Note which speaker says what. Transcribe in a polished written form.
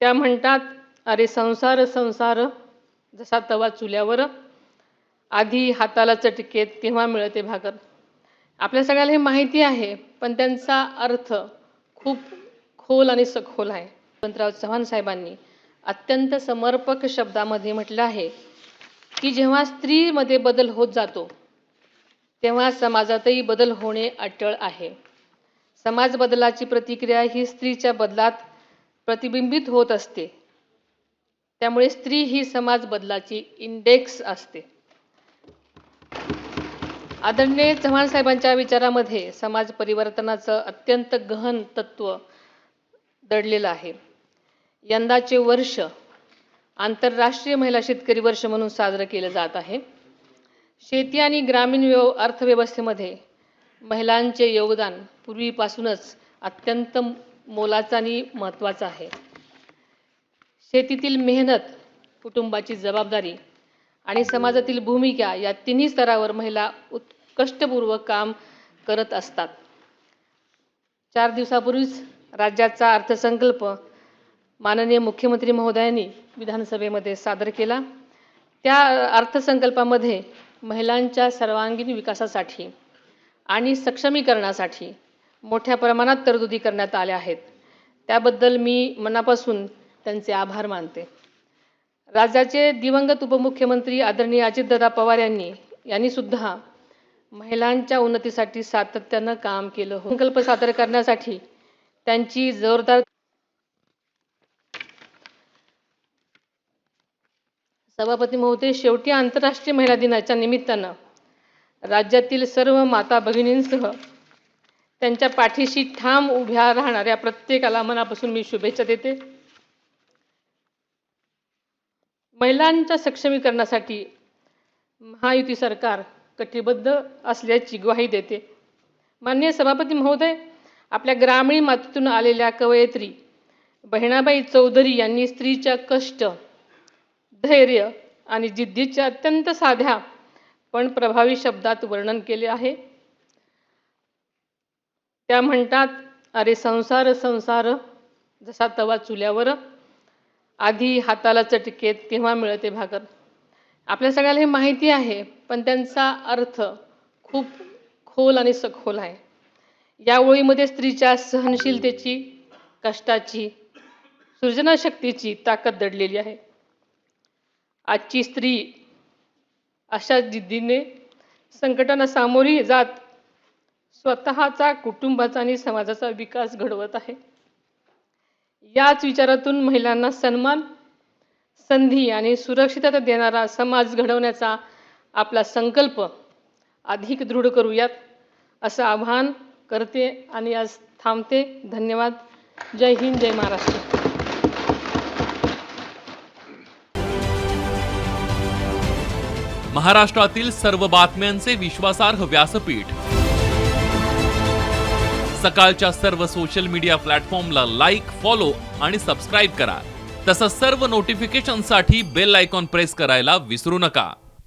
Speaker 1: त्या म्हणतात, अरे संसार संसार जसा तवा चुल्यावर, आधी हाताला चटकेत तेव्हा मिळते भाकर. आपल्या सगळ्याला हे माहिती आहे, पण त्यांचा अर्थ खूप खोल आणि सखोल आहे. यशवंतराव चव्हाण साहेबांनी अत्यंत समर्पक शब्दामध्ये म्हटलं आहे की जेव्हा स्त्रीमध्ये बदल होत जातो तेव्हा समाजातही बदल होणे अटळ आहे. समाज बदलाची प्रतिक्रिया ही स्त्रीच्या बदलात प्रतिबिंबित होत असते. त्यामुळे स्त्री ही समाज बदलाची इंडेक्स असते. आदरणीय चव्हाण साहेबांच्या विचारामध्ये समाज परिवर्तनाचं अत्यंत गहन तत्व दडलेलं आहे. यंदाचे वर्ष आंतरराष्ट्रीय महिला शेतकरी वर्ष म्हणून साजरं केलं जात आहे. शेती आणि ग्रामीण अर्थव्यवस्थेमध्ये महिलांचे योगदान पूर्वीपासूनच अत्यंत मोलाचं आणि महत्त्वाचं आहे. शेतीतील मेहनत, कुटुंबाची जबाबदारी आणि समाजातील भूमिका या तिन्ही स्तरावर महिला कष्टपूर्वक काम करत असतात. 4 दिवसापूर्वीच राज्याचा अर्थसंकल्प माननीय मुख्यमंत्री महोदयांनी विधानसभेमध्ये सादर केला. त्या अर्थसंकल्पामध्ये महिलांच्या सर्वांगीण विकासासाठी आणि सक्षमीकरणासाठी मोठ्या प्रमाणात तरतुदी करण्यात आल्या आहेत. त्याबद्दल मी मनापासून त्यांचे आभार मानते. राज्याचे दिवंगत उपमुख्यमंत्री आदरणीय अजितदादा पवार यांनी सुद्धा महिलांच्या उन्नतीसाठी सातत्यानं काम केलं. संकल्प सादर करण्यासाठी त्यांची जोरदार सभापती महोदय, शेवटी आंतरराष्ट्रीय महिला दिनाच्या निमित्तानं राज्यातील सर्व माता भगिनींसह त्यांच्या पाठीशी ठाम उभ्या राहणाऱ्या प्रत्येकाला मनापासून मी शुभेच्छा देते. महिलांच्या सक्षमीकरणासाठी महायुती सरकार कटिबद्ध असल्याची ग्वाही देते. माननीय सभापती महोदय, आपल्या ग्रामीण मातीतून आलेल्या कवयित्री बहिणाबाई चौधरी यांनी स्त्रीच्या कष्ट, धैर्य आणि जिद्दीचे अत्यंत साध्या पण प्रभावी शब्दात वर्णन केले आहे. त्या म्हणतात, अरे संसार संसार जसा तवा चुल्यावर, आधी हाताला चटकेत तेव्हा मिळते भाकर. आपल्या सगळ्याला हे माहिती आहे, पण त्यांचा अर्थ खूप खोल आणि सखोल आहे. या ओळीमध्ये स्त्रीच्या सहनशीलतेची, कष्टाची, सृजनशक्तीची ताकद दडलेली आहे. आजची स्त्री अशा जिद्दीने संकटांना सामोरी जात स्वतःचा, कुटुंबाचा आणि समाजाचा विकास घडवत आहे. याच विचारातून महिलांना सन्मान, संधी आणि सुरक्षितता देणारा समाज घडवण्याचा आपला संकल्प अधिक दृढ करूयात असं आवाहन करते आणि आज थांबते. धन्यवाद. जय हिंद, जय महाराष्ट्र.
Speaker 2: महाराष्ट्रातील सर्व बातम्यांचे विश्वासार्ह व्यासपीठ. सकाळच्या सर्व सोशल मीडिया प्लॅटफॉर्मला लाईक, फॉलो आणि सबस्क्राईब करा. तसंच सर्व नोटिफिकेशनसाठी बेल आयकॉन प्रेस करायला विसरू नका.